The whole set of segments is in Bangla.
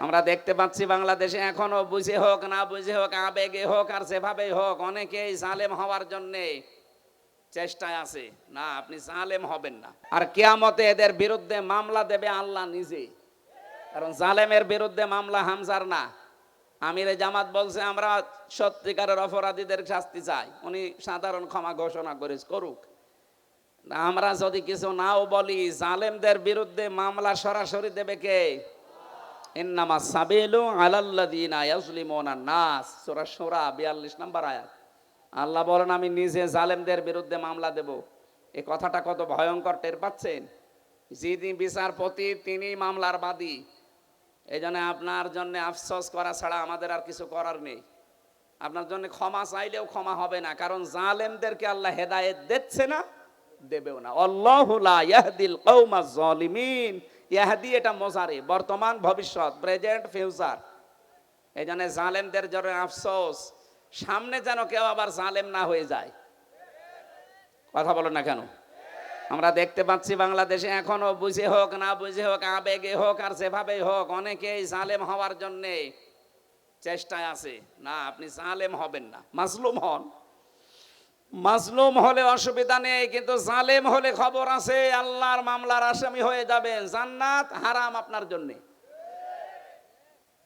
আমরা দেখতে পাচ্ছি বাংলাদেশে এখনো বুঝে হোক না বুঝে হোক, আবেগে হোক আর যেভাবেই হোক, অনেকেই জালেম হওয়ার জন্যে চেষ্টায় আছে। না, আপনি জালেম হবেন না। আর কিয়ামতে এদের বিরুদ্ধে মামলা দেবে আল্লাহ নিজে, কারণ জালেমের বিরুদ্ধে মামলা হামজার না। আমিরে জামাত বলছে আমরা সত্যিকারের অপরাধীদের শাস্তি চাই, উনি সাধারণ ক্ষমা ঘোষণা করে করুক। আমরা যদি কিছু নাও বলি, জালেমদের বিরুদ্ধে মামলা সরাসরি দেবে কে? ইন্নামা সাবিলু আলাল্লাযিনা ইয়াজলিমুনা নাস, সূরা শূরা 42 নম্বর আয়াত। আল্লাহ বলেন আমি নিজে জালেমদের বিরুদ্ধে মামলা দেব। এই কথাটা কত ভয়ঙ্কর টের পাচ্ছেন? যিনি বিচারপতি তিনি মামলার বাদী। এই জন্য আপনার জন্য আফসোস করা ছাড়া আমাদের আর কিছু করার নেই। আপনার জন্য ক্ষমা চাইলেও ক্ষমা হবে না, কারণ জালেমদেরকে আল্লাহ হেদায়েত দিচ্ছে না, দেবেও না। আল্লাহু লা ইয়াহদিল কওমাজ জালিমিন। ইয়াহদি এটা মোজারে, বর্তমান ভবিষ্যৎ, প্রেজেন্ট ফিউচার। এই জন্য জালেমদের জন্য আফসোস, সামনে যেন কেউ আবার জালেম না হয়ে যায়। কথা বলো না কেন? আমরা দেখতে পাচ্ছি বাংলাদেশে এখনো বুঝে হোক না বুঝে হোক, আবেগে হোক আর যেভাবেই হোক, অনেকেই জালেম হওয়ার জন্যে চেষ্টায় আছে। না, আপনি জালেম হবেন না, মাজলুম হন। মাজলুম হলে অসুবিধা নেই, কিন্তু জালেম হলে খবর আছে, আল্লাহর মামলার আসামি হয়ে যাবেন, জান্নাত হারাম আপনার জন্য।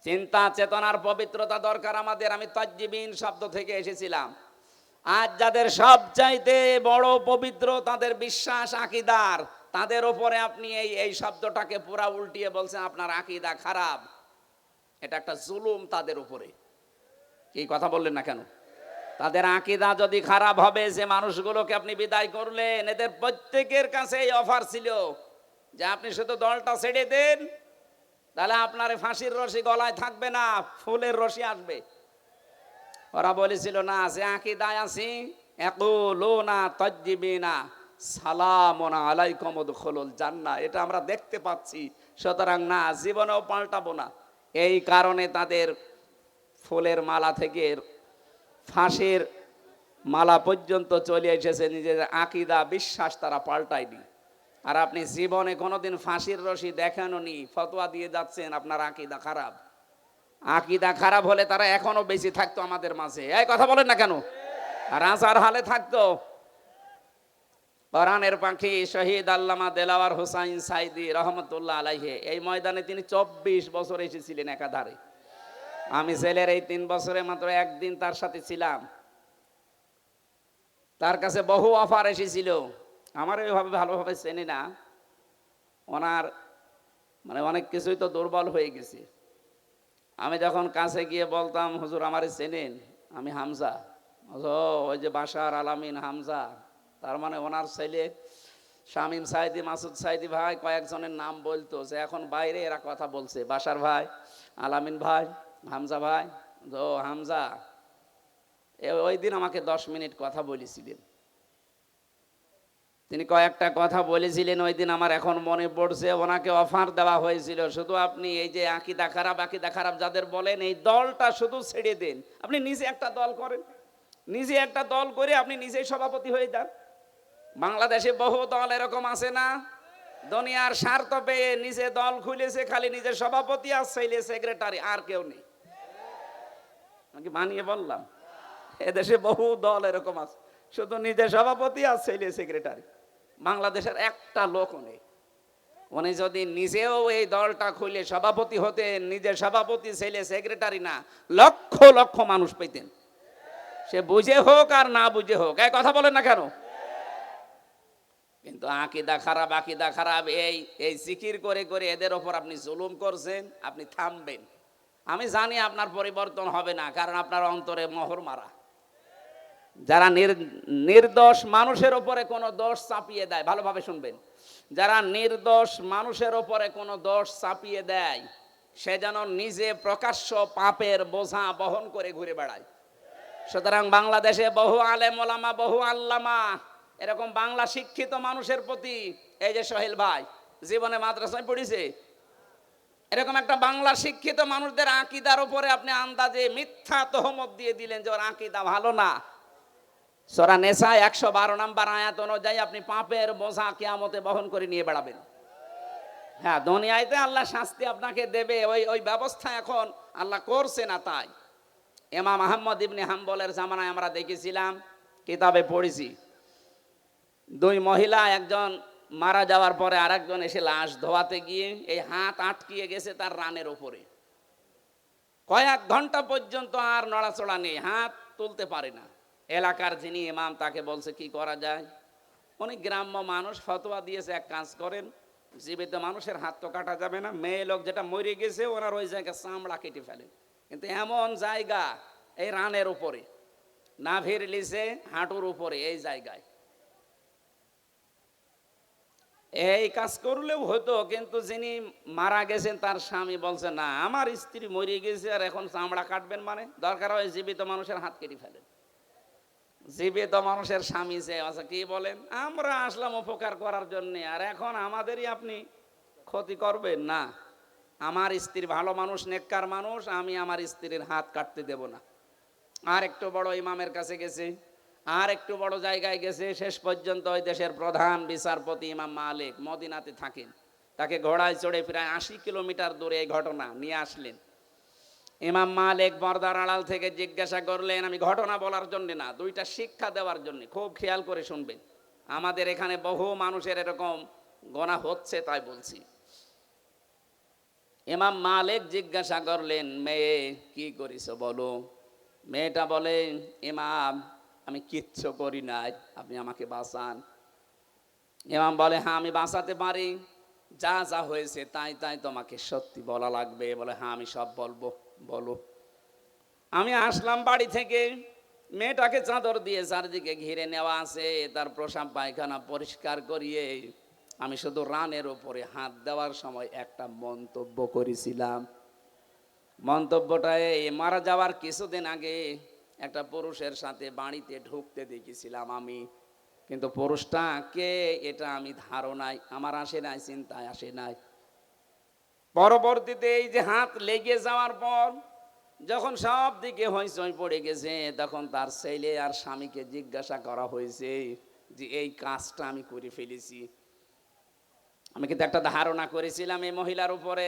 চিন্তা চেতনার পবিত্রতা দরকার আমাদের। আমি তাজ্জিবিন শব্দ থেকে এসেছিলাম। আজ যাদের সবচাইতে বড় পবিত্র তাদের বিশ্বাস আকীদার, তাদের উপরে আপনি এই শব্দটাকে পুরা উল্টিয়ে বলছেন আপনার আকীদা খারাপ। এটা একটা জুলুম তাদের উপরে। কি কথা বললেন না কেন? তাদের আকীদা যদি খারাপ হবে, যে মানুষগুলোকে আপনি বিদায় করলেন, এদের প্রত্যেকের কাছে এই অফার ছিল যে আপনি শুধু দলটা ছেড়ে দেন, তাহলে আপনার ফাঁসির রশি গলায় থাকবে না, ফুলের রশি আসবে। ওরা বলেছিল না, যে আকীদায় আছি ইয়াকুলুনা তাজ্জিবিনা সালামুন আলাইকুম উদখুলুল জান্নাহ, এটা আমরা দেখতে পাচ্ছি, সুতরাং না, জীবনেও পাল্টাবো না। এই কারণে তাদের ফুলের মালা থেকে ফাঁসির মালা পর্যন্ত চলে এসেছে, নিজের আকীদা বিশ্বাস তারা পাল্টায়নি। আর আপনি জীবনে কোনোদিন ফাঁসির রশি দেখানোনি, ফতোয়া দিয়ে যাচ্ছেন আপনার আকীদা খারাপ। আকীদা খারাপ হলে তারা এখনো বেঁচে থাকতো আমাদের মাঝে। এই কথা বলেন না কেন? রাজার হালে থাকতো। কোরআনের পাখি শহীদ আল্লামা দেলাওয়ার হোসাইন সাইদি রহমতুল্লাহ আলাইহি, এই ময়দানে তিনি 24 বছর এসেছিলেন একাধারে। আমি জেলের এই 3 বছরে মাত্র একদিন তার সাথে ছিলাম। তার কাছে বহু অফার এসেছিল, আমার এইভাবে ভালোভাবে চেনে না। ওনার মানে অনেক কিছুই তো দুর্বল হয়ে গেছে। আমি যখন কাছে গিয়ে বলতাম হুজুর আমারে চেনেন, আমি হামজা। ওই যে বাশার আলামিন হামজা, তার মানে ওনার ছেলে শামীম সাইদি, মাসুদ সাইদি ভাই, কয়েকজনের নাম বলতো, যে এখন বাইরে এরা কথা বলছে, বাশার ভাই, আলামিন ভাই, হামজা ভাই। ও হামজা, ওই দিন আমাকে 10 মিনিট কথা বলেছিলেন। তিনি কয়েকটা কথা বলেছিলেন ওই দিন, আমার এখন মনে পড়ছে। ওনাকে অফার দেওয়া হয়েছিল, শুধু আপনি এই যে আকীদা খারাপ যাদের বলেন, এই দলটা শুধু ছেড়ে দেন, আপনি নিজে একটা দল করেন, নিজে একটা দল করে আপনি নিজেই সভাপতি হয়ে যান। বাংলাদেশে বহু দল এরকম আছে না, দুনিয়ার স্বার্থ পেয়ে নিজে দল খুলেছে, খালি নিজের সভাপতি আর ছেলে সেক্রেটারি, আর কেউ নেই। আমি বানিয়ে বললাম? এদেশে বহু দল এরকম আছে, শুধু নিজের সভাপতি আর ছেলে সেক্রেটারি। বাংলাদেশের একটা লোক নেই। উনি যদি নিজেও এই দলটা খুলে সভাপতি হতেন, নিজের সভাপতি ছেলে সেক্রেটারি না, লক্ষ লক্ষ মানুষ পেতেন, সে বুঝে হোক আর না বুঝে হোক। এই কথা বলেন না কেন? কিন্তু আকীদা খারাপ, এই জিকির করে করে এদের ওপর আপনি জুলুম করছেন, আপনি থামবেন। আমি জানি আপনার পরিবর্তন হবে না, কারণ আপনার অন্তরে মোহর মারা। যারা নির্দোষ মানুষের উপরে কোনো দোষ চাপিয়ে দেয়, ভালোভাবে শুনবেন, যারা নির্দোষ মানুষের উপরে কোনো দোষ চাপিয়ে দেয়, সে যেন নিজে প্রকাশ্য পাপের বোঝা বহন করে ঘুরে বেড়ায়। সুতরাং বাংলাদেশে বহু আলেম ওলামা, বহু আল্লামা, এরকম বাংলা শিক্ষিত মানুষের প্রতি, এই যে সোহেল ভাই জীবনে মাদ্রাসায় পড়েছে, এরকম একটা বাংলা শিক্ষিত মানুষদের আকীদার উপরে আপনি আন্দাজে মিথ্যা তহমত দিয়ে দিলেন যে ওর আকীদা ভালো না। সূরা নিসা 112 নম্বর আয়াত অনুযায়ী আপনি পাপের বোঝা কিয়ামতে বহন করে নিয়ে বেড়াবেন। হ্যাঁ, দুনিয়াতে আল্লাহ শাস্তি আপনাকে দেবে, ওই ওই ব্যবস্থা এখন আল্লাহ করছে না। তাই ইমাম আহমদ ইবনে হাম্বলের জামানায় আমরা দেখেছিলাম, কিতাবে পড়েছি, দুই মহিলা, একজন মারা যাওয়ার পরে আরেকজন এসে লাশ ধোয়াতে গিয়ে এই হাত আটকিয়ে গেছে তার রানের উপরে। কয়েক ঘন্টা পর্যন্ত আর নড়াচড়া নেই, হাত তুলতে পারে না। এলাকার যিনি ইমাম তাকে বলছে কি করা যায়। উনি গ্রাম্য মানুষ, ফতোয়া দিয়েছে এক কাজ করেন, জীবিত মানুষের হাত তো কাটা যাবে না, মেয়ে লোক যেটা মরে গেছে ওনার ওই জায়গায় চামড়া কেটে ফেলেন। কিন্তু এমন জায়গা এই রানের উপরে, নাভির লিসে হাঁটুর উপরে, এই জায়গায় এই কাজ করলেও হতো। কিন্তু যিনি মারা গেছেন তার স্বামী বলছে না, আমার স্ত্রী মরে গেছে আর এখন চামড়া কাটবেন, মানে দরকার হয় জীবিত মানুষের হাত কেটে ফেলেন। জীবিত মানুষের স্বামী যে আচ্ছা কি বলেন, আমরা আসলাম উপকার করার জন্য, আর এখন আমাদেরই আপনি ক্ষতি করবেন না। আমার স্ত্রী ভালো মানুষ, নেককার মানুষ, আমি আমার স্ত্রীর হাত কাটতে দেব না। আর একটু বড় ইমামের কাছে গেছে, আর একটু বড় জায়গায় গেছে, শেষ পর্যন্ত ওই দেশের প্রধান বিচারপতি ইমাম মালিক মদিনাতে থাকেন, তাকে ঘোড়ায় চড়ে প্রায় 80 কিলোমিটার দূরে এই ঘটনা নিয়ে আসলেন। ইমাম মালিক পর্দার আড়াল থেকে জিজ্ঞাসা করলেন, আমি ঘটনা বলার জন্য না, দুইটা শিক্ষা দেওয়ার জন্য, খুব খেয়াল করে শুনবেন, আমাদের এখানে বহু মানুষের এরকম গোনা হচ্ছে তাই বলছি। ইমাম মালিক জিজ্ঞাসা করলেন, মেয়ে কি করিস বলো। মেয়েটা বলে, ইমাম আমি কিচ্ছু করি নাই, আপনি আমাকে বাঁচান। ইমাম বলে, হ্যাঁ আমি বাঁচাতে পারি, যা যা হয়েছে তাই তাই তোমাকে সত্যি বলা লাগবে। বলে, হ্যাঁ আমি সব বলবো, বলো। আমি আসলাম বাড়ি থেকে, মেয়েটাকে চাদর দিয়ে চারদিকে ঘিরে নেওয়া আছে, তার প্রসাব পায়খানা পরিষ্কার করিয়ে আমি শুধু রানের উপরে হাত দেওয়ার সময় একটা মন্তব্য করেছিলাম। মন্তব্যটা এই, মারা যাওয়ার কিছুদিন আগে একটা পুরুষের সাথে বাড়িতে ঢুকতে দেখেছিলাম আমি, কিন্তু পুরুষটা কে এটা আমি ধারণায় আমার আসে নাই, চিন্তায় আসে নাই। পরবর্তীতে এই যে হাত লেগে যাওয়ার পর যখন সব দিকে হইচই পড়ে গেছে, তখন তার ছেলে আর স্বামীকে জিজ্ঞাসা করা হয়েছে যে এই কাজটা আমি করে ফেলেছি। আমি কিন্তু একটা ধারণা করেছিলাম এই মহিলার উপরে।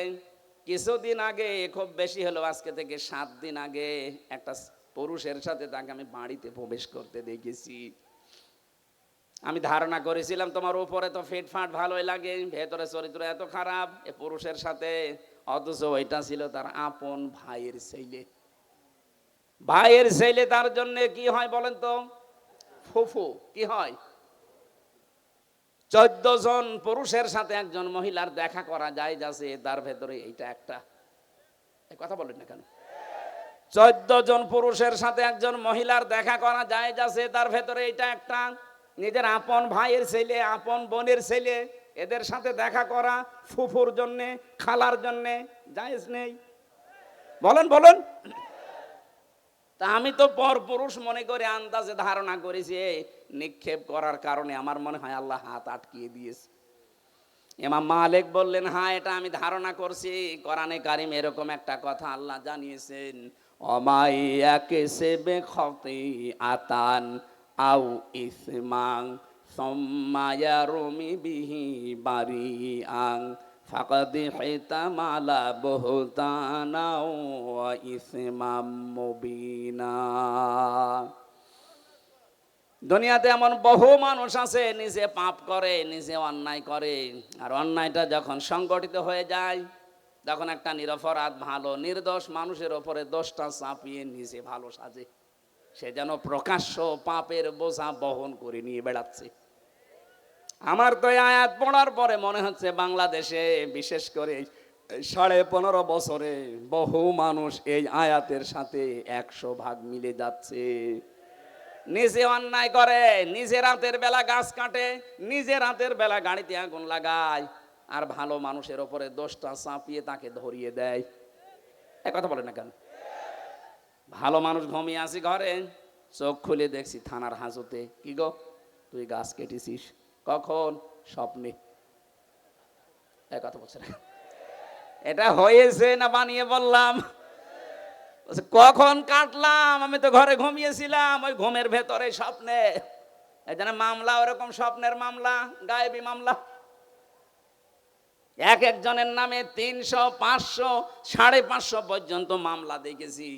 কিছুদিন আগে, খুব বেশি হলো আজকে থেকে 7 দিন আগে, একটা পুরুষের সাথে তাকে আমি বাড়িতে প্রবেশ করতে দেখেছি। আমি ধারণা করেছিলাম তোমার উপরে তো ফিটফাট ভালোই লাগে, ভেতরে চরিত্র এত খারাপ এ পুরুষের সাথে, অথচ ওইটা ছিল তার আপন ভাইয়ের ছেলে। ভাইয়ের ছেলে তার জন্য কি হয় বলেন তো, ফুফু। কি হয়? 14 জন পুরুষের সাথে একজন মহিলার দেখা করা যায় যাচ্ছে, তার ভেতরে এইটা একটা। কথা বলেন না কেন? 14 জন পুরুষের সাথে একজন মহিলার দেখা করা যায় যাচ্ছে, তার ভেতরে এইটা একটা। নিজের আপন ভাইয়ের ছেলে, আপন বোনের ছেলে, এদের সাথে দেখা করা ফুফুর জন্য, খালার জন্য জায়েজ নেই? বলেন বলেন। তা আমি তো পর পুরুষ মনে করে আন্দাজে ধারণা করেছি, নিক্ষেপ করার কারণে আমার মনে হয় আল্লাহ হাত আটকিয়ে দিয়েছে। ইমাম মালিক বললেন, হ্যাঁ এটা আমি ধারণা করছি। কোরআনে কারিম এরকম একটা কথা আল্লাহ জানিয়েছেন, অমাইয়াকে সেবে খতিআতান আও ইসমাং সুম্মা ইয়ারমি বিহি বারিআন ফাকাদ হিতামালা বুহতানা ওয়া ইসমাম মুবিনা। দুনিয়াতে এমন বহু মানুষ আছে নিজে পাপ করে, নিজে অন্যায় করে, আর অন্যায়টা যখন সংগঠিত হয়ে যায়, তখন একটা নিরপরাধ ভালো নির্দোষ মানুষের ওপরে দোষটা চাপিয়ে নিজে ভালো সাজে, সে যেন প্রকাশ্য পাপের বোঝা বহন করে নিয়ে বেড়াচ্ছে। আমার তো এই আয়াত পড়ার পরে মনে হচ্ছে বাংলাদেশে বিশেষ করে 15.5 বছরে বহু মানুষ এই আয়াতের সাথে 100 ভাগ মিলে যাচ্ছে। নিজে অন্যায় করে, নিজে রাতের বেলা গাছ কাটে, নিজে রাতের বেলা গাড়িতে আগুন লাগায়, আর ভালো মানুষের ওপরে দোষটা চাপিয়ে তাকে ধরিয়ে দেয়। কথা বলে না কেন? ভালো মানুষ ঘুমিয়ে আসি ঘরে, চোখ খুলে দেখছি থানার হাজতে, কি গো তুই গাছ কেটেছিস? কখন? স্বপ্নে। কথা বলছে না। এটা হয়েছে না বানিয়ে বললাম? কখন কাটলাম? আমি তো ঘরে ঘুমিয়েছিলাম, ওই ঘুমের ভেতরে স্বপ্নে। এই জন্য মামলা ওরকম স্বপ্নের মামলা, গায়েবী মামলা। এক একজনের নামে 300, 500, 550 পর্যন্ত মামলা দেখেছি।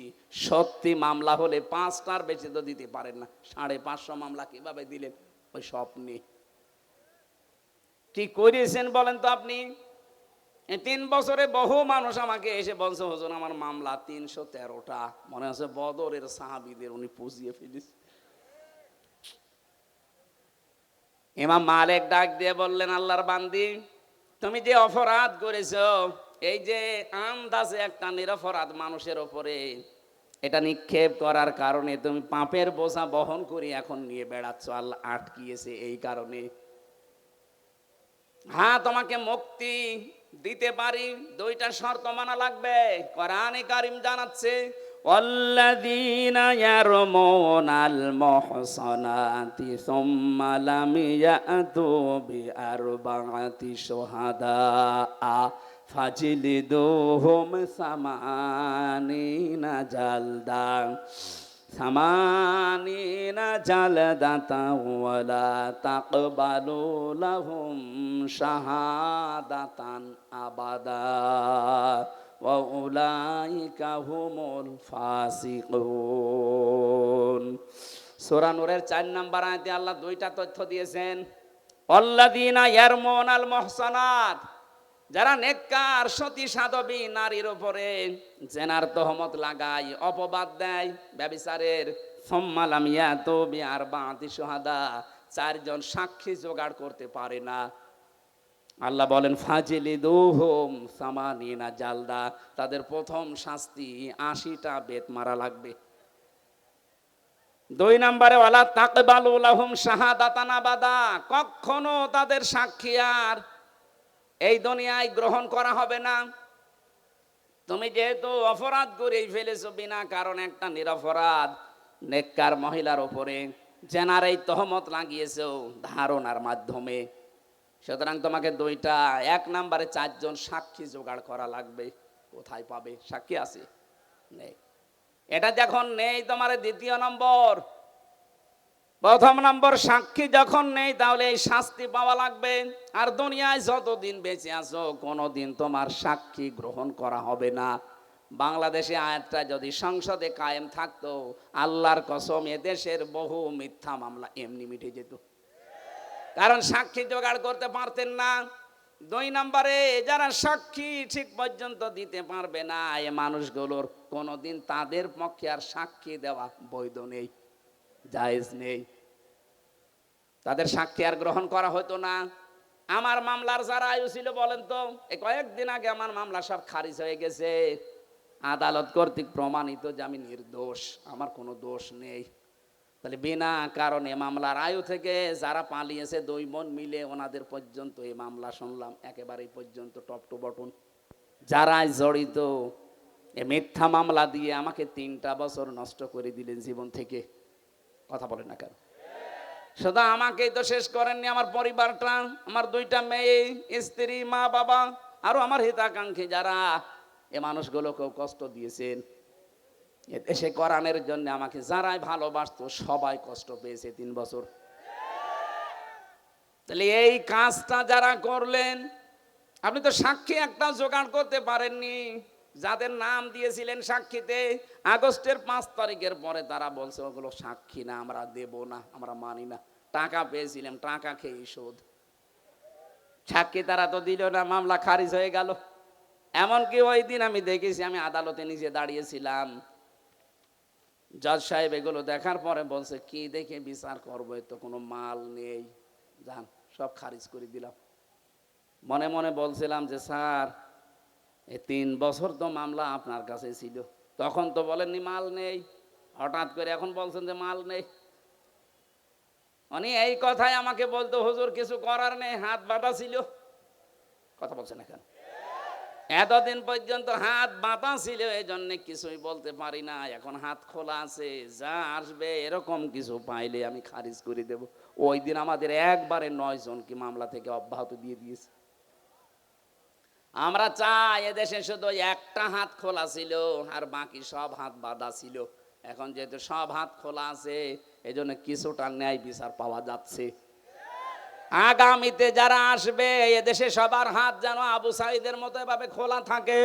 সত্যি মামলা হলে 5টার বেশি তো দিতে পারেন না, 550 মামলা কিভাবে দিলেন? ওই স্বপ্নে কি করেছেন বলেন তো আপনি? এই 3 বছরে বহু মানুষ আমাকে এসে বলছে, হুজুর আমার মামলা 313টা। মনে হচ্ছে বদরের সাহাবীদের উনি পুজিয়ে ফেলেছে। ইমাম মালিক ডাক দিয়ে বললেন, আল্লাহর বান্দি, তুমি যে অপরাধ করেছো, এই যে আন্দাজে একটা নিরপরাধ মানুষের ওপরে এটা নিক্ষেপ করার কারণে তুমি পাপের বোঝা বহন করে এখন নিয়ে বেড়াচ্ছ, আল্লাহ আটকিয়েছে এই কারণে। হ্যাঁ, তোমাকে মুক্তি দিতে পারি, 2টা শর্ত মানা লাগবে। কোরআনে কারীম জানাচ্ছে, ওয়াল্লাযীনা ইয়ারমুনাল মুহসানাতি সুম্মা লাম ইয়াতু বিআরবাআতি শুহাদা ফাজলিদুহুম সামানিনা জালদা সামানিনা জালদাতা ওয়ালা তাকবালু লাহুম শাহাদাতান আবাদা ওয়া উলাইকা হুমুল ফাসিকুন। সূরা নূরের 4 নম্বর আয়াতে আল্লাহ 2টা তথ্য দিয়েছেন। আল্লাযীনা ইয়ারমুনাল মুহসানাত, যারা নেককার সতী সাধবী নারীর উপরে জেনার তহমত লাগায়, অপবাদ দেয় ব্যভিচারের, সুম্মা লাম ইয়াতু বিআরবাআতি শুহাদা, 4 জন সাক্ষী জোগাড় করতে পারে না, আল্লাহ বলেন ফাজিলিদুহুম সামানিনা জালদা, তাদের প্রথম শাস্তি 80টা বেত মারা লাগবে। 2 নম্বরে ওয়ালা তাকবালু লাহুম শাহাদাতান আবাদা, কখনো তাদের সাক্ষী আর এই দুনিয়ায় গ্রহণ করা হবে না। তুমি যেহেতু অপরাধ করেই ফেলেছো, বিনা কারণে একটা নিরপরাধ নেককার মহিলার উপরে জেনার এই তহমত লাগিয়েছো ধারণার মাধ্যমে, সুতরাং তোমাকে 2টা, 1 নম্বরে 4 জন সাক্ষী জোগাড় করা লাগবে। কোথায় পাবে? সাক্ষী আছে? নেই। এটা যখন নেই তোমার 2য় নম্বর। 1ম নম্বর, সাক্ষী যখন নেই তাহলে এই শাস্তি পাওয়া লাগবে। আর দুনিয়ায় যতদিন বেঁচে আছো কোনোদিন তোমার সাক্ষী গ্রহণ করা হবে না। বাংলাদেশে আয়াতটা যদি সংসদে কায়েম থাকতো, আল্লাহর কসম এদেশের বহু মিথ্যা মামলা এমনি মিটে যেত, কারণ সাক্ষী জোগাড় করতে পারতেন না। 2 নম্বরে, যারা সাক্ষী ঠিক পর্যন্ত দিতে পারবে না, এই মানুষগুলোর কোনোদিন তাদের পক্ষে আর সাক্ষী দেওয়া বৈধ নেই, জায়েজ নেই, তাদের সাক্ষী আর গ্রহণ করা হতো না। আমার মামলার যারা আয়ু ছিল বলেন তো, এই কয়েকদিন আগে আমার মামলা সব খারিজ হয়ে গেছে, আদালত কর্তৃক প্রমাণিত যে আমি নির্দোষ, আমার কোনো দোষ নেই। তাহলে বিনা কারণে মামলার আয়ু থেকে যারা পালিয়েছে 2 বোন মিলে, ওনাদের পর্যন্ত এই মামলা শুনলাম একেবারে পর্যন্ত টপ টু বটন। যারা জড়িত এ মিথ্যা মামলা দিয়ে আমাকে 3টা বছর নষ্ট করে দিলেন জীবন থেকে। কথা বলেন না কেন? শুধু আমাকেই তো শেষ করেননি, আমার পরিবারটা, আমার 2টা মেয়ে, স্ত্রী, মা, বাবা, আরো আমার হিতাকাঙ্ক্ষী যারা, এ মানুষগুলোকেও কষ্ট দিয়েছেন। এদেশে কোরআনের জন্য আমাকে যারাই ভালোবাসতো সবাই কষ্ট পেয়েছে 3 বছর। তাহলে এই কাজটা যারা করলেন, আপনি তো সাক্ষী একটা জোগাড় করতে পারেননি। যাদের নাম দিয়েছিলেন সাক্ষীতে, আগস্টের 5 তারিখের পরে তারা বলছে ওগুলো সাক্ষী না, আমরা দেব না, আমরা মানি না। টাকা পেয়েছিলাম, টাকা খেয়ে শোধ। সাক্ষী তারা তো দিল না, মামলা খারিজ হয়ে গেল। এমনকি ওই দিন আমি দেখেছি, আমি আদালতে নিজে দাঁড়িয়েছিলাম, জজ সাহেব এগুলো দেখার পরে বলছে, কি দেখে বিচার করবো, তো কোনো মাল নেই, যান সব খারিজ করে দিলাম। মনে মনে বলছিলাম যে স্যার, এই 3 বছর তো মামলা আপনার কাছে ছিল, তখন তো বলেননি মাল নেই, হঠাৎ করে এখন বলছেন যে মাল নেই। উনি এই কথাই আমাকে বলতো, হুজুর কিছু করার নেই, হাত বাঁধা ছিল। কথা বলছেন এখন? এতদিন পর্যন্ত হাত বাঁধা ছিল, এই জন্য কিছুই বলতে পারি না। এখন হাত খোলা আছে, যা আসবে এরকম কিছু পাইলে আমি খারিজ করে দেব। ওই দিন আমাদের একবারে 9 জনকে মামলা থেকে অব্যাহত দিয়ে দিয়েছে। আমরা চাই এদেশে শুধু একটা হাত খোলা ছিল, আর বাকি সব হাত বাঁধা ছিল। এখন যেহেতু সব হাত খোলা আছে, এই জন্য কিছুটা ন্যায় বিচার পাওয়া যাচ্ছে। আগামীতে যারা আসবে এদেশে সবার হাত যেন আবু সাঈদের মতো এভাবে খোলা থাকে।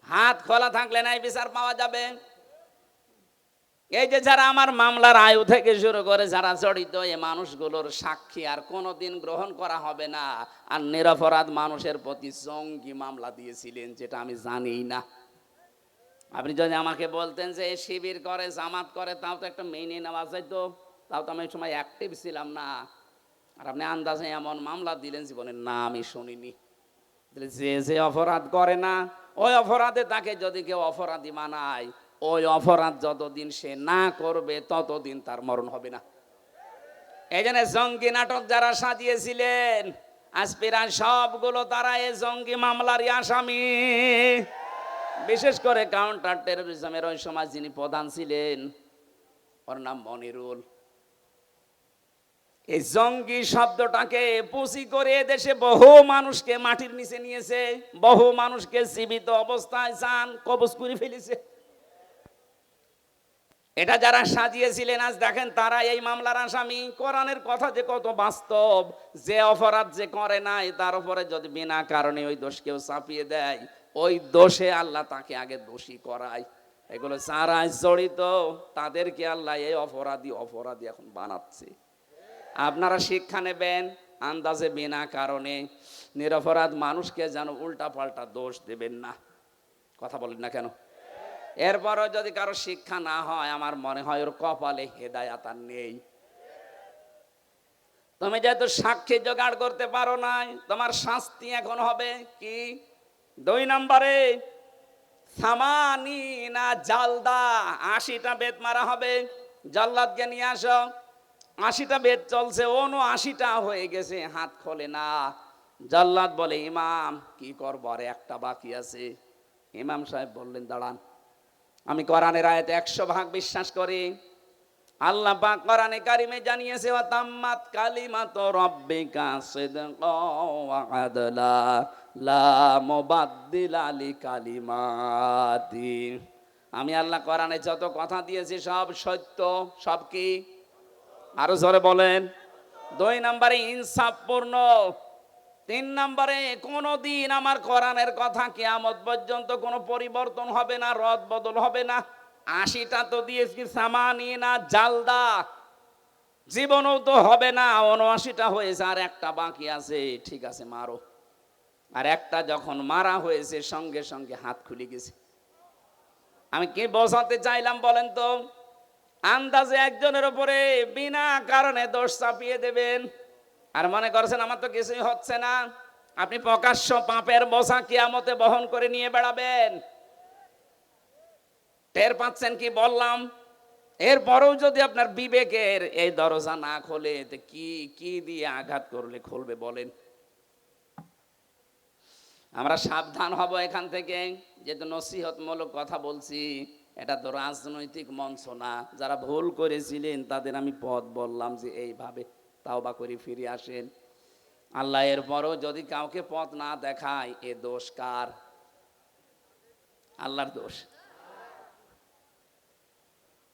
হাত খোলা থাকলে নাই বিচার পাওয়া যাবে। এই যে যারা আমার মামলার আয়ু থেকে শুরু করে যারা জড়িত, এই মানুষগুলোর সাক্ষী আর কোনোদিন গ্রহণ করা হবে না। আর নিরপরাধ মানুষের প্রতি জঙ্গি মামলা দিয়েছিলেন, যেটা আমি জানি না। আপনি যদি আমাকে বলতেন যে এই শিবির করে, জামাত করে, তাও তো একটা মেনে নেওয়া যাইতো, তাও তো আমি এই সময় অ্যাক্টিভ ছিলাম না। আর আপনি আন্দাজে এমন মামলা দিলেন, জীবনের না আমি শুনিনি। যে যে অপরাধ করে না, ওই অপরাধে তাকে যদি কেউ অপরাধী মানায়, ওই অপরাধ যতদিন সে না করবে ততদিন তার মরণ হবে না। এই জন্য জঙ্গি নাটক যারা সাজিয়েছিলেন আজপিরান সবগুলো তারা এই জঙ্গি মামলারই আসামি। বিশেষ করে কাউন্টার টেরোরিজমের ওই সময় যিনি প্রধান ছিলেন, ওর নাম মনিরুল। এই জঙ্গি শব্দটাকে পুঁজি করে দেশে বহু মানুষকে মাটির নিচে নিয়েছে, বহু মানুষকে জীবিত অবস্থায় জান কবজ করে ফেলেছে। এটা যারা সাজিয়েছিলেন আজ দেখেন তারা এই মামলার আসামি। কোরআনের কথা যে কত বাস্তব, যে অপরাধ যে করে নাই তার উপরে যদি বিনা কারণে ওই দোষ কেউ চাপিয়ে দেয়, ওই দোষে আল্লাহ তাকে আগে দোষী করায়। এগুলো যারা জড়িত তাদেরকে আল্লাহ এই অপরাধী এখন বানাচ্ছে। আপনারা শিক্ষা নেবেন, আন্দাজে বিনা কারণে নিরপরাধ মানুষকে যেন উল্টা পাল্টা দোষ দেবেন না। কথা বলেন না কেন? এরপরও যদি কারো শিক্ষা না হয়, আমার মনে হয় ওর কপালে হেদায়াত আর নেই। তুমি যেহেতু সাক্ষী জোগাড় করতে পারো নাই, তোমার শাস্তি এখন হবে কি? 2 নম্বরে সামানিনা জালদা, 80টা বেত মারা হবে। জাল্লাদকে নিয়ে আসো। 80টা বেত চলছে, 79টা হয়ে গেছে, হাত খোলে না। জাল্লাদ বলে, ইমাম কি করবো, আর একটা বাকি আছে। ইমাম সাহেব বললেন, দাঁড়ান, আমি কোরআনের আয়াতে 100% বিশ্বাস করি। আল্লাহ পাক কোরআনে কারিমে জানিয়েছে, ওয়া তাম্মাত কালিমাতু রাব্বিকা সিদকাও ওয়া আদলা লা মুবাদদিলা লিকালিমাতি। আমি আল্লাহ কোরআনে যত কথা দিয়েছি সব সত্য। সব কি? আরো জোরে বলেন। 2 নম্বরে ইনসাফপূর্ণ। 3 নম্বরে কোনদিন আমার কোরআনের কথা কিয়ামত পর্যন্ত কোনো পরিবর্তন হবে না, রদ বদল হবে না। 80টা তো দিয়েছি, সামানিনা জালদা, জীবনও তো হবে না। 79টা হয়েছে, আর একটা বাকি আছে। ঠিক আছে, মারো। আর একটা যখন মারা হয়েছে, সঙ্গে সঙ্গে হাত খুলে গেছে। আমি কি বোঝাতে চাইলাম বলেন তো? আন্দাজে একজনের উপরে বিনা কারণে দোষ চাপিয়ে দেবেন, আর মনে করছেন আমার তো কিছুই হচ্ছে না। আপনি প্রকাশ্য পাপের বোঝা কিয়ামতে বহন করে নিয়ে বেড়াবেন। টের পাচ্ছেন কি বললাম? এরপরেও যদি আপনার বিবেকের এই দরজা না খোলে, কি কি দিয়ে আঘাত করলে খুলবে বলেন? আমরা সাবধান হব এখান থেকে। যেহেতু নসিহতমূলক কথা বলছি, এটা তো রাজনৈতিক মঞ্চ না। যারা ভুল করেছিলেন তাদের আমি পথ বললাম যে এইভাবে তাওবা করে ফিরে আসেন। আল্লাহ এরপরও যদি কাউকে পথ না দেখায়, এ দোষ কার? আল্লাহর দোষ।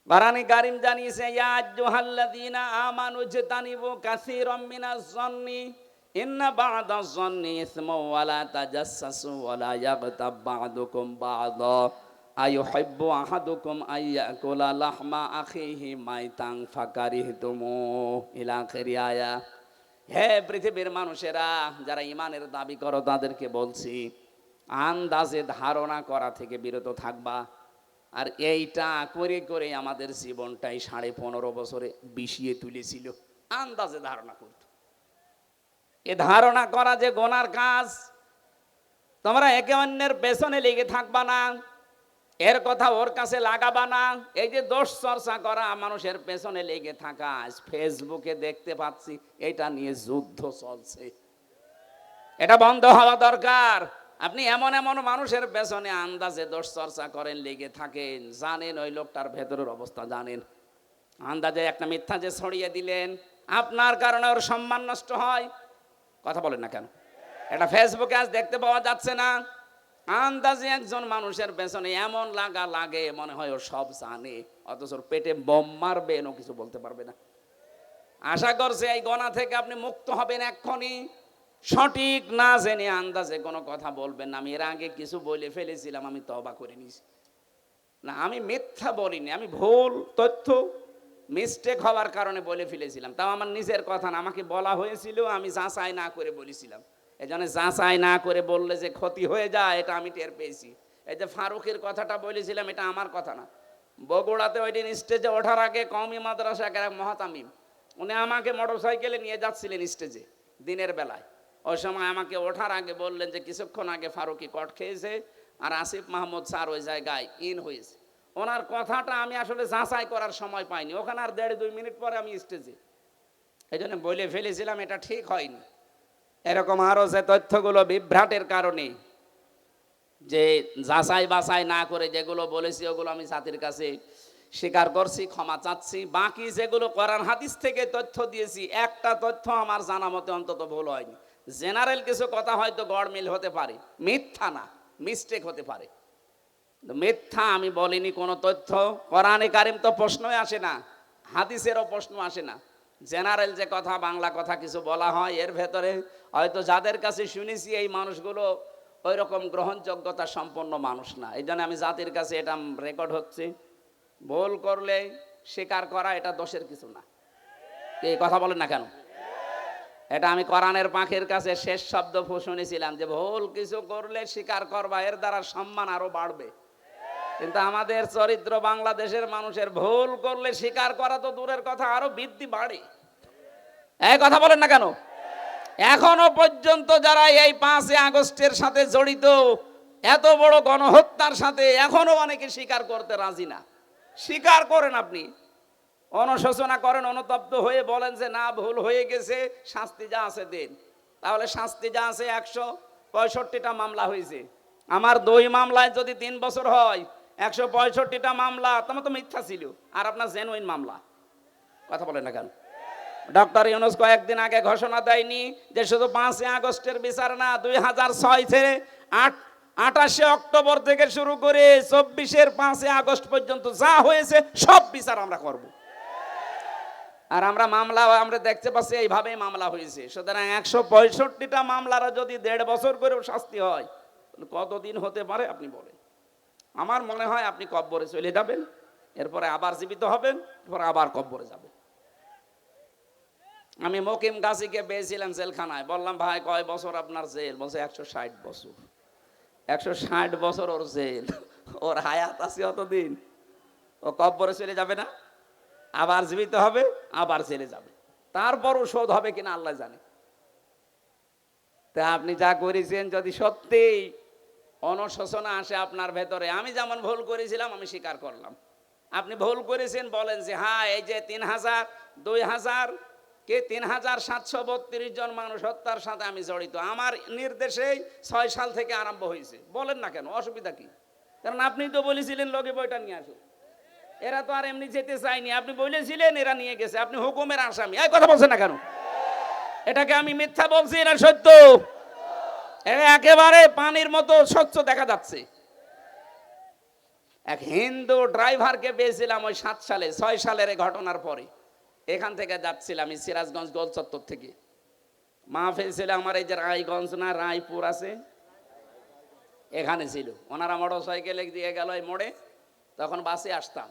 কোরআনে কারীম জানিয়েছে, ইয়া আইয়ুহাল্লাযীনা আমানু ইজতানিবু কাসীরাম মিনাজ যন্নি ইন্না বা'দাজ যন্নি ইসমুন ওয়া লা তাজাসসাসু ওয়া লা ইয়াগতাব বা'দুকুম বা'দা আইয়ুহিব্বু আহাদুকুম আইয়াকুলা লাহমা আখিহি মাইতান ফাকারিহতুমু ইলা আখিরি আয়া। হে পৃথিবীর মানুষেরা, যারা ঈমানের দাবি করো তাদেরকে বলছি, আন্দাজে ধারণা করা থেকে বিরত থাকবা। আর এইটা করে করে আমাদের জীবনটাই 15.5 বছরে বিষিয়ে তুলেছিল। আন্দাজে ধারণা করত। এ ধারণা করা যে গোনার কাজ। তোমরা একে অন্যের পেছনে লেগে থাকবা না, এর কথা ওর কাছে লাগাবা না। এই যে দোষ চর্চা করা, মানুষের পেছনে লেগে থাকা, ফেসবুকে দেখতে পাচ্ছি এটা নিয়ে যুদ্ধ চলছে। এটা বন্ধ হওয়া দরকার। আপনি এমন এমন মানুষের পেছনে আন্দাজে দোষ চর্চা করেন, লেগে থাকেন, জানেন ওই লোকটার ভেতরের অবস্থা জানেন। আন্দাজে একটা মিথ্যা যে ছড়িয়ে দিলেন, আপনার কারণে ওর সম্মান নষ্ট হয়। কথা বলেন না কেন? এটা ফেসবুকে আজ দেখতে পাওয়া যাচ্ছে না? আন্দাজে একজন মানুষের পেছনে এমন লাগা লাগে মনে হয় ও সব জানে, অথচ ওর পেটে বোম মারবে ও কিছু বলতে পারবে না। আশা করছে এই গোনা থেকে আপনি মুক্ত হবেন এক্ষুনি। সঠিক না জেনে আন্দাজে কোনো কথা বলবেন না। আমি এর আগে কিছু বলে ফেলেছিলাম, আমি তওবা করে নিয়েছি। না, আমি মিথ্যা বলিনি, আমি ভুল তথ্য মিস্টেক হওয়ার কারণে বলে ফেলেছিলাম। তাও আমার নিজের কথা না, আমাকে বলা হয়েছিল, আমি যাচাই না করে বলেছিলাম। এই জন্য যাচাই না করে বললে যে ক্ষতি হয়ে যায়, এটা আমি টের পেয়েছি। এই যে ফারুকের কথাটা বলেছিলাম, এটা আমার কথা না। বগুড়াতে ওই দিন স্টেজে ওঠার আগে কওমি মাদ্রাসা এক মহাতামিম, উনি আমাকে মোটরসাইকেলে নিয়ে যাচ্ছিলেন স্টেজে দিনের বেলায়। ওই সময় আমাকে ওঠার আগে বললেন যে কিছুক্ষণ আগে ফারুকি কট খেয়েছে আর আসিফ মাহমুদ স্যার ওই জায়গায় ইন হয়েছে। ওনার কথাটা আমি আসলে যাচাই করার সময় পাইনি, ওখানে আর 1.5-2 মিনিট পরে আমি স্টেজে, এই জন্য বলে ফেলেছিলাম, এটা ঠিক হয়নি। এরকম আরো যে তথ্যগুলো বিভ্রাটের কারণে যে যাচাই বাছাই না করে যেগুলো বলেছি, ওগুলো আমি জাতির কাছে স্বীকার করছি, ক্ষমা চাচ্ছি। বাকি যেগুলো কোরআন হাদিস থেকে তথ্য দিয়েছি, একটা তথ্য আমার জানা মতে অন্তত ভুল হয়নি। জেনারেল কিছু কথা হয়তো গড়মিল হতে পারে, মিথ্যা না, মিস্টেক হতে পারে। মিথ্যা আমি বলিনি কোনো তথ্য। কোরআনে কারিম তো প্রশ্নই আসে না, হাদিসেরও প্রশ্ন আসে না। জেনারেল যে কথা, বাংলা কথা কিছু বলা হয়, এর ভেতরে হয়তো যাদের কাছে শুনেছি এই মানুষগুলো ওই রকম গ্রহণযোগ্যতা সম্পন্ন মানুষ না। এই জন্য আমি জাতির কাছে এটা রেকর্ড হচ্ছে, ভুল করলে স্বীকার করা এটা দোষের কিছু না। এই কথা বলেন না কেন? এটা আমি কোরআনের পাখির কাছে শেষ শব্দ শুনেছিলাম যে ভুল কিছু করলে স্বীকার করবা, এর দ্বারা সম্মান আরো বাড়বে। কিন্তু আমাদের চরিত্র, বাংলাদেশের মানুষের ভুল করলে স্বীকার করা তো দূরের কথা, আরো বৃদ্ধি বাড়ে। এই কথা বলেন না কেন? এখনো পর্যন্ত যারা এই 5 আগস্টের সাথে জড়িত, এত বড় গণহত্যার সাথে, এখনো অনেকে স্বীকার করতে রাজি না। স্বীকার করেন, আপনি অনুশোচনা করেন, অনুতপ্ত হয়ে বলেন যে না, ভুল হয়ে গেছে, শাস্তি যা আছে দেন। তাহলে শাস্তি যা আছে, 165টা মামলা হয়েছে। আমার 2 মামলায় যদি 3 বছর হয়, 165টা মামলা তোমার তো মিথ্যা ছিল, আর আপনার জেনুইন মামলা। কথা বলেন না কেন? ডক্টর ইউনূস কয়েকদিন আগে ঘোষণা দেয়নি যে শুধু 5 আগস্টের বিচার না, 2006 থেকে 28 অক্টোবর থেকে শুরু করে 24-এর 5 আগস্ট পর্যন্ত যা হয়েছে সব বিচার আমরা করব। আর আমরা মামলা আমরা দেখতে পাচ্ছি এইভাবেই মামলা হয়েছে। সুতরাং 165টা মামলারা যদি 1.5 বছর করেও শাস্তি হয়, কতদিন হতে পারে আপনি বলেন? আমার মনে হয় আপনি কব্বরে চলে যাবেন, এরপরে আবার জীবিত হবেন, এরপর আবার কব্বরে যাবেন। আমি মকিম গাজীকে পেয়েছিলাম জেলখানায়, বললাম ভাই কয় বছর আপনার জেল? বলছে 160 বছর। 160 বছর ওর জেল, ওর হায়াত আছে অতদিন, ও কব্বরে চলে যাবে না? আবার জীবিত হবে, আবার জেলে যাবে, তারপরও শোধ হবে কিনা আল্লাহ জানে। তা আপনি যা করেছেন যদি সত্যিই অনুশোচনা আসে আপনার ভেতরে, আমি যেমন ভুল করেছিলাম আমি স্বীকার করলাম, আপনি ভুল করেছেন, বলেন যে হ্যাঁ এই যে 3,732 জন মানুষ হত্যার সাথে আমি জড়িত, আমার নির্দেশেই 6 সাল থেকে আরম্ভ হয়েছে, বলেন না কেন, অসুবিধা কি? কারণ আপনি তো বলেছিলেন লগে বইটা নিয়ে আসো। এরা তো আর এমনি যেতে চায়নি, আপনি বলেছিলেন, এরা নিয়ে গেছে, আপনি হুকুমের আসামি। এই কথা বলছেন না কেন? এটাকে আমি মিথ্যা বলছি না সত্য? একেবারে পানির মতো স্বচ্ছ দেখা যাচ্ছে। এক হিন্দু ড্রাইভারকে পেয়েছিলাম ওই 7 সালে, 6 সালের এই ঘটনার পরে। এখান থেকে যাচ্ছিলাম আমি সিরাজগঞ্জ গোল চত্বর থেকে, মাহফিল ছিল আমার এই যে রায়গঞ্জ না রায়পুর আছে, এখানে ছিল। ওনারা মোটর সাইকেলে দিয়ে গেল এই মোড়ে, তখন বাসে আসতাম,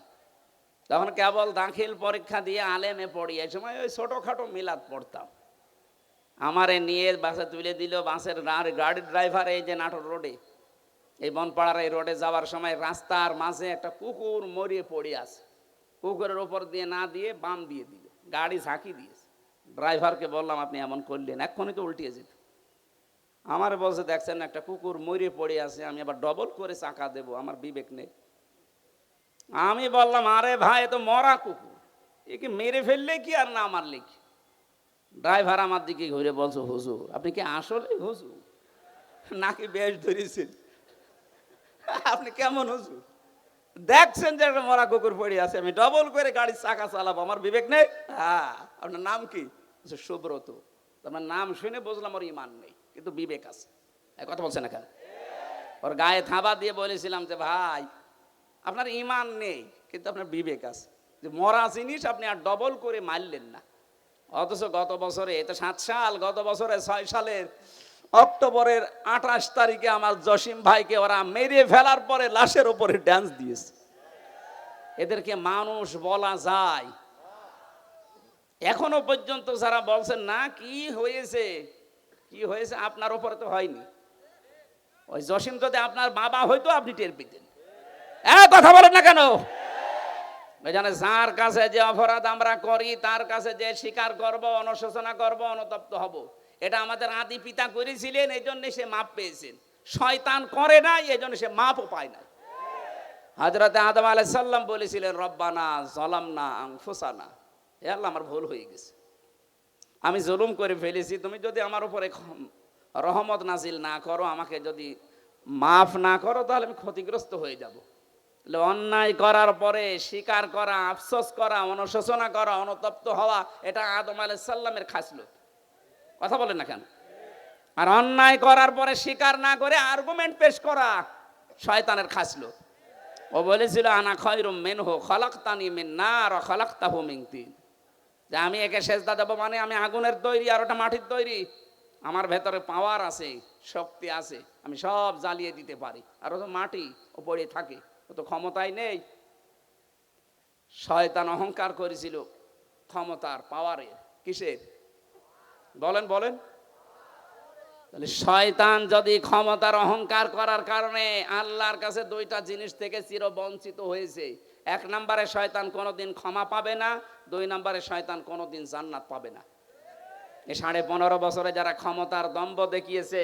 তখন কেবল দাখিল পরীক্ষা দিয়ে আলেমে পড়ি, এই সময় ওই ছোটোখাটো মিলাদ পড়তাম। আমারে নিয়ে বাসে তুলে দিল, বাসের গাড়ির ড্রাইভার এই যে নাটোর রোডে, এই বনপাড়ার এই রোডে যাওয়ার সময় রাস্তার মাঝে একটা কুকুর মরিয়ে পড়ে আছে, কুকুরের উপর দিয়ে না দিয়ে বাম দিয়ে দিল, গাড়ি ঝাঁকি দিয়েছে। ড্রাইভারকে বললাম আপনি এমন করলেন, এক্ষুনি তো উল্টিয়ে যেত। আমার বলছে দেখছেন একটা কুকুর মরিয়ে পড়ে আছে, আমি আবার ডবল করে চাকা দেবো, আমার বিবেক নেই। আমি বললাম আরে ভাই, এ তো মরা কুকুর, একে মেরে ফেললে কি আর না মারলে কি? ড্রাইভার আমার দিকে ঘুরে বলছো হুজুর আপনি কি আসলে হুজুর নাকি বেশ ধরেছেন? আপনি কেমন হুজুর? দেখছেন যে একটা মরা কুকুর পড়ে আছে, আমি ডবল করে গাড়ির চাকা চালাবো, আমার বিবেক নেই? হ্যাঁ। আপনার নাম কি? সুব্রত। আপনার নাম শুনে বুঝলাম ওর ইমান নেই, কিন্তু বিবেক আছে। কথা বলছে না কেন? ওর গায়ে থাবা দিয়ে বলেছিলাম যে ভাই আপনার ইমান নেই কিন্তু আপনার বিবেক আছে, যে মরা জিনিস আপনি আর ডবল করে মারলেন না। অথচ গত বছরে, এটা 7 সাল, গত বছরে 6 সালের অক্টোবরের 28 তারিখে আমার জসিম ভাইকে ওরা মেরে ফেলার পরে লাশের উপরে ড্যান্স দিয়েছে। এদেরকে মানুষ বলা যায়? এখনো পর্যন্ত যারা বলছেন না কি হয়েছে কি হয়েছে, আপনার উপরে তো হয়নি। ওই জসিম যদি আপনার বাবা হয়তো আপনি টের পেতেন। কথা বলেন না কেন? জানে যার কাছে যে অপরাধ আমরা করি তার কাছে যে স্বীকার করব, অনুশোচনা করব, অনুতপ্ত হব, এটা আমাদের আদি পিতা করেছিলেন, এই জন্য সে মাপ পেয়েছেন। শয়তান করে নাই, এই জন্য সে মাপও পায় না। হযরত আদম আলাইহিস সালাম বলেছিলেন রব্বানা যালামনা আনফুসানা, হে আল্লাহ আমার ভুল হয়ে গেছে, আমি জুলুম করে ফেলেছি, তুমি যদি আমার উপরে রহমত নাজিল না করো, আমাকে যদি মাফ না করো, তাহলে আমি ক্ষতিগ্রস্ত হয়ে যাব। অন্যায় করার পরে স্বীকার করা, আফসোস করা, অনুশোচনা করা, অনুতপ্ত হওয়া, এটা আদম আলাইহিস সালামের খাসলত। কথা বলেন না কেন? আর অন্যায় করার পরে স্বীকার না করে আর্গুমেন্ট পেশ করা শয়তানের খাসলত। ও বলেছিল আনা খায়রুম মিনহু খালাকতানি মিন নার ওয়া খালাকতাহু মিন তিন, যে আমি একে সেজদা দেব মানে আমি আগুনের তৈরি আর ওটা মাটির তৈরি, আমার ভেতরে পাওয়ার আছে, শক্তি আছে, আমি সব জ্বালিয়ে দিতে পারি, আর ও তো মাটি, ও পড়ে থাকে, ও তো ক্ষমতাই নেই। শয়তান অহংকার করেছিল ক্ষমতার, পাওয়ারের, কিসের? বলেন বলেন। তাহলে শয়তান যদি ক্ষমতার অহংকার করার কারণে আল্লাহর কাছে 2টা জিনিস থেকে চিরবঞ্চিত হয়েছে, 1 নম্বরে শয়তান কোনোদিন ক্ষমা পাবে না, 2 নম্বরে শয়তান কোনোদিন জান্নাত পাবে না। এই 15.5 বছরে যারা ক্ষমতার দম্ভ দেখিয়েছে